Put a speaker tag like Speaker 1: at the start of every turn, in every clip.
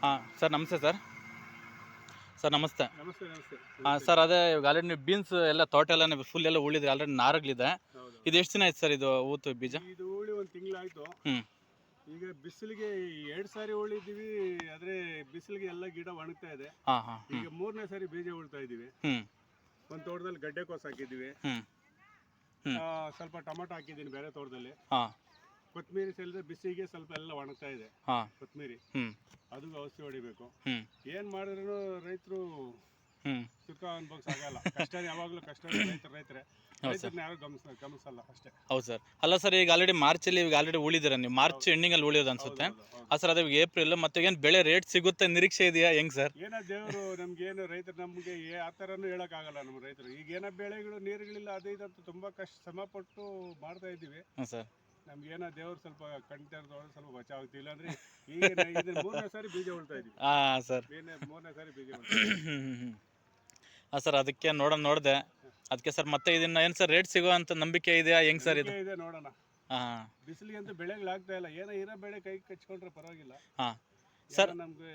Speaker 1: ಹಾಂ ಸರ್ ನಮಸ್ತೆ sir. Sir ನಮಸ್ತೆ.
Speaker 2: ನಮಸ್ತೆ ನಮಸ್ತೆ
Speaker 1: ಸರ್ ಅದೇ ಇವಾಗ ಆಲ್ರೆಡಿ ನೀವು ಬೀನ್ಸ್ ಎಲ್ಲ ತೋಟ ಎಲ್ಲ ಫುಲ್ ಎಲ್ಲ ಉಳಿದ್ರೆ ಆಲ್ರೆಡಿ ನಾರಗಳಿದೆ.
Speaker 2: ಹೌದು.
Speaker 1: ಇದು ಎಷ್ಟು ದಿನ ಆಯ್ತು ಸರ್ ಇದು ಊತು ಬೀಜ?
Speaker 2: ಇದು ಉಳಿ ಒಂದು ತಿಂಗಳಾಯ್ತು.
Speaker 1: ಹ್ಞೂ
Speaker 2: ಈಗ ಬಿಸಿಲಿಗೆ 2 ಸಾರಿ ಉಳಿದೀವಿ, ಆದ್ರೆ ಬಿಸಿಲಿಗೆ ಎಲ್ಲ ಗಿಡ ಒಣಗ್ತಾ ಇದೆ.
Speaker 1: ಹಾಂ ಹಾಂ
Speaker 2: ಈಗ 3ನೇ ಸಾರಿ ಬೀಜ ಉಳ್ತಾ ಇದೀವಿ.
Speaker 1: ಹ್ಞೂ
Speaker 2: ಒಂದು ತೋಟದಲ್ಲಿ ಗಡ್ಡೆಕೋಸು ಹಾಕಿದ್ದೀವಿ.
Speaker 1: ಹ್ಞೂ
Speaker 2: ಸ್ವಲ್ಪ ಟೊಮಾಟೊ ಹಾಕಿದ್ದೀನಿ ಬೇರೆ ತೋಟದಲ್ಲಿ.
Speaker 1: ಹಾಂ
Speaker 2: ಕೊತ್ತಂಬರಿ ಸೇರಿದ್ರೆ ಬಿಸಿಗೆ ಸ್ವಲ್ಪ ಎಲ್ಲ ಒಣಗ್ತಾ ಇದೆ.
Speaker 1: ಹಾಂ
Speaker 2: ಕೊತ್ತಂಬರಿ
Speaker 1: ಹ್ಞೂ
Speaker 2: ಅದು ಔಷಧಿ ಹೊಡಿಬೇಕು.
Speaker 1: ಹ್ಞೂ
Speaker 2: ಏನ್ ಮಾಡಿದ್ರು ರೈತರು
Speaker 1: ಹ್ಞೂ
Speaker 2: ಸುಖ ಅನ್ಭವಿಸಾಗಲ್ಲ. ಕಷ್ಟ ಯಾವಾಗಲೂ ಕಷ್ಟ. ರೈತರೇ ರೈತರನ್ನ ಯಾರು ಗಮನಿಸಲ್ಲ ಅಷ್ಟೇ.
Speaker 1: ಹೌದು ಸರ್. ಅಲ್ಲ ಸರ್, ಈಗ ಆಲ್ರೆಡಿ ಮಾರ್ಚಲ್ಲಿ ಈಗ ಆಲ್ರೆಡಿ ಉಳಿದಿರ ನೀವು, ಮಾರ್ಚ್ ಎಂಡಿಂಗಲ್ಲಿ ಉಳಿಯೋದು ಅನ್ಸುತ್ತೆ. ಸರ್ ಅದೇ ಏಪ್ರಿಲ್ ಮತ್ತೆ ಏನು ಬೆಳೆ ರೇಟ್ ಸಿಗುತ್ತೆ ನಿರೀಕ್ಷೆ ಇದೆಯಾ ಹೆಂಗ್ ಸರ್?
Speaker 2: ಏನೋ ದೇವರು ನಮ್ಗೇನು ರೈತರು ನಮ್ಗೆ ಆ ಥರನೂ ಹೇಳೋಕ್ಕಾಗಲ್ಲ. ನಮ್ಮ ರೈತರು ಈಗ ಏನೋ ಬೆಳೆಗಳು ನೀರುಗಳಿಲ್ಲ ಅದು ಇದಂತ ತುಂಬಾ ಶ್ರಮ ಪಟ್ಟು ಮಾಡ್ತಾ ಇದ್ದೀವಿ.
Speaker 1: ಹಾಂ ಸರ್.
Speaker 2: ನಮ್ಗೇನೋ ದೇವ್ರು ಸ್ವಲ್ಪ ಕಣ್ತರದೊಳಗೆ ಸ್ವಲ್ಪ ಬಚಾವ್ ಆಗ್ತಿಲ್ಲ ಅಂದ್ರೆ ಈಗ 3ನೇ ಸಾರಿ ಬೀಜ ಉಳ್ತಾ ಇದೀವಿ.
Speaker 1: ಹಾಂ ಸರ್.
Speaker 2: 3ನೇ ಸಾರಿ ಬೀಜ ಉಳ್ತಾ ಇದೀವಿ.
Speaker 1: ಹಾಂ ಸರ್, ಅದಕ್ಕೆ ನೋಡಿದೆ. ಅದಕ್ಕೆ ಸರ್ ಮತ್ತೆ ಇದನ್ನ ಏನು ಸರ್ ರೇಟ್ ಸಿಗೋ ನಂಬಿಕೆ ಇದೆಯಾ ಹೆಂಗ್ ಸರ್ ಇದು?
Speaker 2: ಇದೆ ನೋಡೋಣ.
Speaker 1: ಹಾಂ
Speaker 2: ಬಿಸಿಲಿಗೆ ಅಂತೂ ಬೆಳೆಗಳಾಗ್ತಾ ಇಲ್ಲ. ಏನೋ ಇರೋ ಬೆಳೆ ಕೈ ಕಚ್ಕೊಂಡ್ರೆ ಪರವಾಗಿಲ್ಲ.
Speaker 1: ಹಾಂ ಸರ್.
Speaker 2: ನಮ್ಗೆ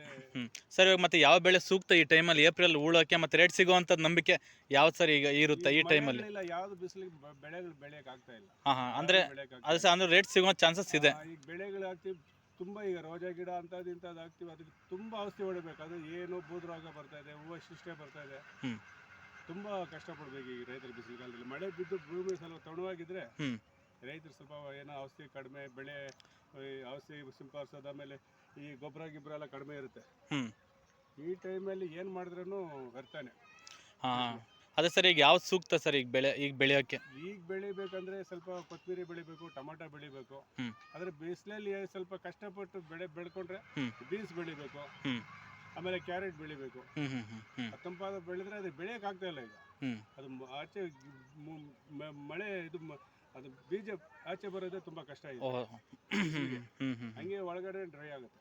Speaker 1: ಸರ್ ಇವಾಗ ಮತ್ತೆ ಯಾವ ಬೆಳೆ ಸೂಕ್ತ ಈ ಟೈಮಲ್ಲಿ ಏಪ್ರಿಲ್ ಉಳೋಕೆ ಮತ್ತೆ ರೇಟ್ ಸಿಗುವಂತ ನಂಬಿಕೆ ಯಾವ್ದು ಸರ್ ಈಗ ಇರುತ್ತೆ ಈ ಟೈಮಲ್ಲಿ?
Speaker 2: ಇಲ್ಲ, ಯಾವ್ದು ಬಿಸಿಲಿಗೆ ಬೆಳೆಗಳು ಬೆಳೆಯಕ್ ಆಗ್ತಾ ಇಲ್ಲ.
Speaker 1: ಹಾಂ ಹಾಂ ಅಂದ್ರೆ ಅದು ಸರ್ ಅಂದ್ರೆ ರೇಟ್ ಸಿಗೋ ಚಾನ್ಸಸ್ ಇದೆ.
Speaker 2: ಈಗ ಬೆಳೆಗಳು ಹಾಕ್ತಿವಿ ತುಂಬಾ. ಈಗ ರೋಜಾ ಗಿಡ ಅಂತದ್ ಇಂಥದ್ದು ಹಾಕ್ತಿವಿ, ಅದಕ್ಕೆ ತುಂಬಾ ಔಷಧಿ ಹೊಡಿಬೇಕು. ಅದು ಏನು ಬೂದ್ರೋಗ ಬರ್ತಾ ಇದೆ, ಹೂವು ಶಿಷ್ಟೆ ಬರ್ತಾ ಇದೆ. ತುಂಬಾ ಕಷ್ಟಪಡ್ಬೇಕು ಈಗ ರೈತರು ಬಿಸಿಲುಗಾಲದಲ್ಲಿ. ಮಳೆ ಬಿದ್ದು ಭೂಮಿ ಸ್ವಲ್ಪ ತಣವಾಗಿದ್ರೆ ರೈತರು ಸ್ವಲ್ಪ ಏನೋ ಔಷಧಿ ಕಡಿಮೆ, ಬೆಳೆ ಔಷಧಿ ಸಿಂಪಡಿಸೋದು, ಆಮೇಲೆ ಈ ಗೊಬ್ಬರ ಎಲ್ಲ ಕಡಿಮೆ ಇರುತ್ತೆ. ಈ ಟೈಮಲ್ಲಿ ಏನು ಮಾಡಿದ್ರೂ ವ್ಯರ್ಥನೆ.
Speaker 1: ಹಾಂ ಅದೇ ಸರ್, ಈಗ ಯಾವ್ದು ಸೂಕ್ತ ಸರ್ ಈಗ ಬೆಳೆಯೋಕ್ಕೆ?
Speaker 2: ಈಗ ಬೆಳಿಬೇಕಂದ್ರೆ ಸ್ವಲ್ಪ ಕೊತ್ತಂಬರಿ ಬೆಳಿಬೇಕು, ಟೊಮಾಟೊ ಬೆಳಿಬೇಕು. ಆದ್ರೆ ಬಿಸಿಲಲ್ಲಿ ಸ್ವಲ್ಪ ಕಷ್ಟಪಟ್ಟು ಬೆಳ್ಕೊಂಡ್ರೆ ಬೀನ್ಸ್ ಬೆಳಿಬೇಕು, ಆಮೇಲೆ ಕ್ಯಾರೆಟ್ ಬೆಳಿಬೇಕು. ತಂಪಾದ ಬೆಳೆದ್ರೆ ಅದು ಬೆಳೆಯಕ್ ಆಗ್ತಾ ಇಲ್ಲ ಈಗ. ಅದು ಆಚೆ ಮಳೆ ಇದು ಅದು ಬೀಜ ಆಚೆ ಬರೋದೇ ತುಂಬಾ ಕಷ್ಟ ಇದೆ. ಹಂಗೆ ಒಳಗಡೆ ಡ್ರೈ ಆಗುತ್ತೆ.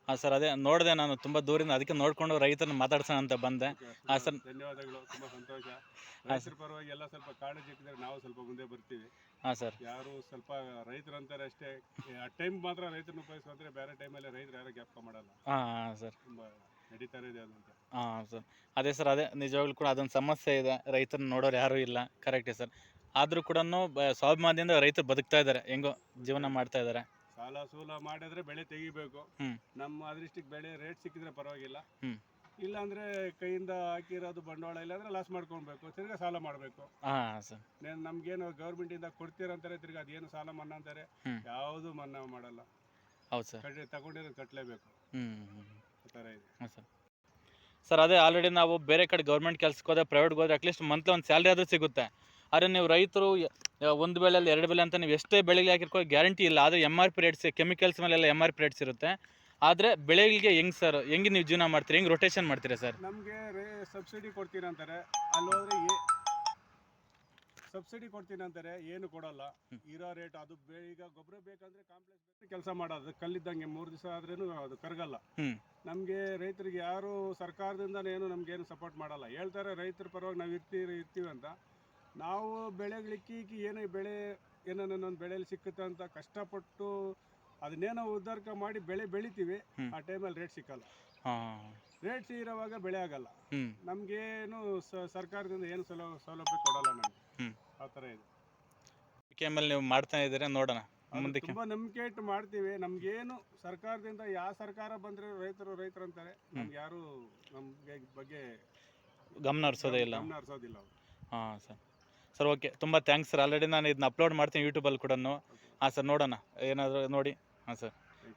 Speaker 1: ಹಾಂ ಸರ್, ಅದೇ ನೋಡಿದೆ ನಾನು ತುಂಬ ದೂರಿಂದ, ಅದಕ್ಕೆ ನೋಡ್ಕೊಂಡು ರೈತರನ್ನ ಮಾತಾಡ್ಸೋಣ ಅಂತ ಬಂದೆ. ಹಾಂ ಸರ್,
Speaker 2: ಧನ್ಯವಾದಗಳು. ತುಂಬಾ ಸಂತೋಷ. ರೈತರ ಪರವಾಗಿ ಎಲ್ಲ ಸ್ವಲ್ಪ ಕಾಳಜಿ ಇಟ್ಟಿದ್ರೆ ನಾವು ಸ್ವಲ್ಪ ಮುಂದೆ ಬರ್ತೀವಿ.
Speaker 1: ಹಾಂ ಸರ್.
Speaker 2: ಯಾರು ಸ್ವಲ್ಪ ರೈತರು ಅಂತಾರೆ ಅಷ್ಟೇ, ಆ ಟೈಮ್ ಮಾತ್ರ ರೈತರನ್ನ ಉಪಯೋಗಿಸ್ಕೊಂಡ್ರೆ ಬೇರೆ ಟೈಮಲ್ಲಿ ರೈತರು ಯಾರು ಜ್ಞಾಪಕ ಮಾಡಲ್ಲ.
Speaker 1: ಹಾಂ ಸರ್,
Speaker 2: ತುಂಬಾ ನಡೀತಾರೆ ಇದೆ ಅದು ಅಂತ.
Speaker 1: ಹಾಂ ಸರ್, ಅದೇ ಸರ್, ಅದೇ ನಿಜವಾಗ್ಲೂ ಕೂಡ ಅದೊಂದು ಸಮಸ್ಯೆ ಇದೆ. ರೈತರನ್ನ ನೋಡೋರು ಯಾರೂ ಇಲ್ಲ. ಕರೆಕ್ಟೇ ಸರ್. ಆದರೂ ಕೂಡ ಸ್ವಾಭಿಮಾನದಿಂದ ರೈತರು ಬದುಕ್ತಾ ಇದ್ದಾರೆ, ಹೆಂಗೋ ಜೀವನ ಮಾಡ್ತಾ ಇದ್ದಾರೆ.
Speaker 2: ಸಾಲ ಸೂಲ ಮಾಡಿದ್ರೆ ಬೆಳೆ ತೆಗಿಬೇಕು. ನಮ್ಮ ಅದೃಷ್ಟಕ್ಕೆ ಬೆಳೆ ರೇಟ್ ಸಿಕ್ಕಿದ್ರೆ ಪರವಾಗಿಲ್ಲ. ಇಲ್ಲ ಅಂದ್ರೆ ಕೈಯಿಂದ ಹಾಕಿರೋದು ಬಂಡವಾಳ ಇಲ್ಲ ಅಂದ್ರೆ ಲಾಸ್ ಮಾಡ್ಕೊಳ್ಬೇಕು, ತಿರ್ಗಾ ಸಾಲ ಮಾಡಬೇಕು.
Speaker 1: ಹಾಂ ಸರ್.
Speaker 2: ನಮ್ಗೇನು ಗೌರ್ಮೆಂಟ್ ಇಂದ ಕೊಡ್ತೀರಂತಾರೆ, ತಿರ್ಗಾ ಅದೇನು ಸಾಲ ಮನ್ನಾ ಅಂತಾರೆ, ಯಾವುದು ಮನ್ನಾ ಮಾಡಲ್ಲ.
Speaker 1: ಹೌದು ಸರ್.
Speaker 2: ತಗೊಂಡಿರೋದು ಕಟ್ಟಲೇಬೇಕು. ಆ ಥರ ಇದೆ.
Speaker 1: ಹಾಂ ಸರ್. ಸರ್ ಅದೇ ಆಲ್ರೆಡಿ ನಾವು ಬೇರೆ ಕಡೆ ಗೌರ್ಮೆಂಟ್ ಕೆಲ್ಸಕ್ಕೆ ಹೋದ್ರೆ, ಪ್ರೈವೇಟ್ಗೆ ಹೋದ್ರೆ ಅಟ್ಲೀಸ್ಟ್ ಮಂತ್ಲಿ ಒಂದು ಸ್ಯಾಲ್ರಿ ಆದರೂ ಸಿಗುತ್ತೆ. ಆದರೆ ನೀವು ರೈತರು ಒಂದು ಬೆಳೆಯಲ್ಲಿ 2 ಬೆಳೆ ಅಂತ ನೀವು ಎಷ್ಟೇ ಬೆಳೆಗೆ ಹಾಕಿರ್ಕೋ ಗ್ಯಾರಂಟಿ ಇಲ್ಲ. ಆದರೆ MRP ರೇಟ್ಸ್, ಕೆಮಿಕಲ್ಸ್ ಮೇಲೆಲ್ಲ MRP ರೇಟ್ಸ್ ಇರುತ್ತೆ. ಆದರೆ ಬೆಳೆಗಳಿಗೆ ಹೆಂಗೆ ನೀವು ಜೀವನ ಮಾಡ್ತೀರಿ, ಹೆಂಗೆ ರೊಟೇಷನ್ ಮಾಡ್ತೀರಾ ಸರ್?
Speaker 2: ನಮಗೆ ಸಬ್ಸಿಡಿ ಕೊಡ್ತೀನಿ ಅಂತಾರೆ, ಅಲ್ಲಿ ಹೋದ್ರೆ ಸಬ್ಸಿಡಿ ಕೊಡ್ತೀನಿ ಅಂತಾರೆ, ಏನು ಕೊಡಲ್ಲ. ಇರೋ ರೇಟ್ ಅದು ಈಗ ಗೊಬ್ಬರ ಬೇಕಂದ್ರೆ ಕಾಂಪ್ಲೆಕ್ಸ್ ಕೆಲಸ ಮಾಡೋದು, ಕಲ್ಲಿದ್ದಂಗೆ 3 ದಿವಸ ಆದ್ರೂ ಅದು ಕರಗಲ್ಲ. ನಮಗೆ ರೈತರಿಗೆ ಯಾರು ಸರ್ಕಾರದಿಂದ ಏನು ನಮ್ಗೇನು ಸಪೋರ್ಟ್ ಮಾಡಲ್ಲ. ಹೇಳ್ತಾರೆ ರೈತರ ಪರವಾಗಿ ನಾವು ಇರ್ತೀವಿ ಅಂತ. ನಾವು ಬೆಳೆಗಳಿಕ್ಕಿ ಏನೋ ಬೆಳೆ ಏನೊಂದು ಬೆಳೆಯಲ್ಲಿ ಸಿಕ್ಕುತ್ತೆ ಅಂತ ಕಷ್ಟಪಟ್ಟು ಅದನ್ನೇನೋ ಉದ್ಧಾರ ಮಾಡಿ ಬೆಳಿತೀವಿ. ಆ ಟೈಮಲ್ಲಿ ರೇಟ್ ಸಿಕ್ಕಲ್ಲ. ರೇಟ್ ಇರೋವಾಗ ಬೆಳೆ ಆಗಲ್ಲ. ನಮ್ಗೇನು ಸರ್ಕಾರದಿಂದ ಏನು ಸೌಲಭ್ಯ ಕೊಡಲ್ಲ ನಮ್ಗೆ. ಆ ಥರ ಇದೆ.
Speaker 1: ಮೇಲೆ ನೀವು ಮಾಡ್ತಾ ಇದ್ದೀರಾ, ನೋಡೋಣ ಮುಂದಕ್ಕೆ.
Speaker 2: ತುಂಬಾ ನಂಬಿಕೆ ಇಟ್ಟು ಮಾಡ್ತೀವಿ. ನಮ್ಗೇನು ಸರ್ಕಾರದಿಂದ ಯಾವ ಸರ್ಕಾರ ಬಂದ್ರೆ ರೈತರು ಅಂತಾರೆ, ನಮ್ಗೆ ಯಾರು ನಮ್ಗೆ ಬಗ್ಗೆ
Speaker 1: ಗಮನ ಹರಿಸೋದೇ ಇಲ್ಲ.
Speaker 2: ಹರಿಸೋದಿಲ್ಲ.
Speaker 1: ಹಾಂ ಸರ್. ಸರ್ ಓಕೆ, ತುಂಬ ಥ್ಯಾಂಕ್ಸ್ ಸರ್. ಆಲ್ರೆಡಿ ನಾನು ಇದನ್ನ ಅಪ್ಲೋಡ್ ಮಾಡ್ತೀನಿ ಯೂಟ್ಯೂಬಲ್ಲಿ ಕೂಡ. ಹಾಂ ಸರ್, ನೋಡೋಣ ಏನಾದರೂ ನೋಡಿ. ಹಾಂ ಸರ್,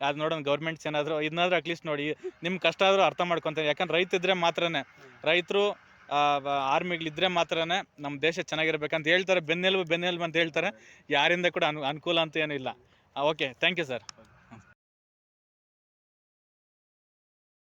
Speaker 1: ಅದು ನೋಡೋಣ ಗೌರ್ಮೆಂಟ್ಸ್ ಏನಾದರೂ ಇದನ್ನಾದರೂ ಅಟ್ಲೀಸ್ಟ್ ನೋಡಿ, ನಿಮ್ಮ ಕಷ್ಟ ಆದರೂ ಅರ್ಥ ಮಾಡ್ಕೊತಾರೆ. ಯಾಕಂದ್ರೆ ರೈತ ರೈತರು ಆರ್ಮಿಗಳಿದ್ರೆ ಮಾತ್ರನೇ ನಮ್ಮ ದೇಶ ಚೆನ್ನಾಗಿರ್ಬೇಕಂತ ಹೇಳ್ತಾರೆ. ಬೆನ್ನೆಲುಬು ಅಂತ ಹೇಳ್ತಾರೆ. ಯಾರಿಂದ ಕೂಡ ಅನುಕೂಲ ಅಂತ ಏನೂ ಇಲ್ಲ. Okay, thank you sir.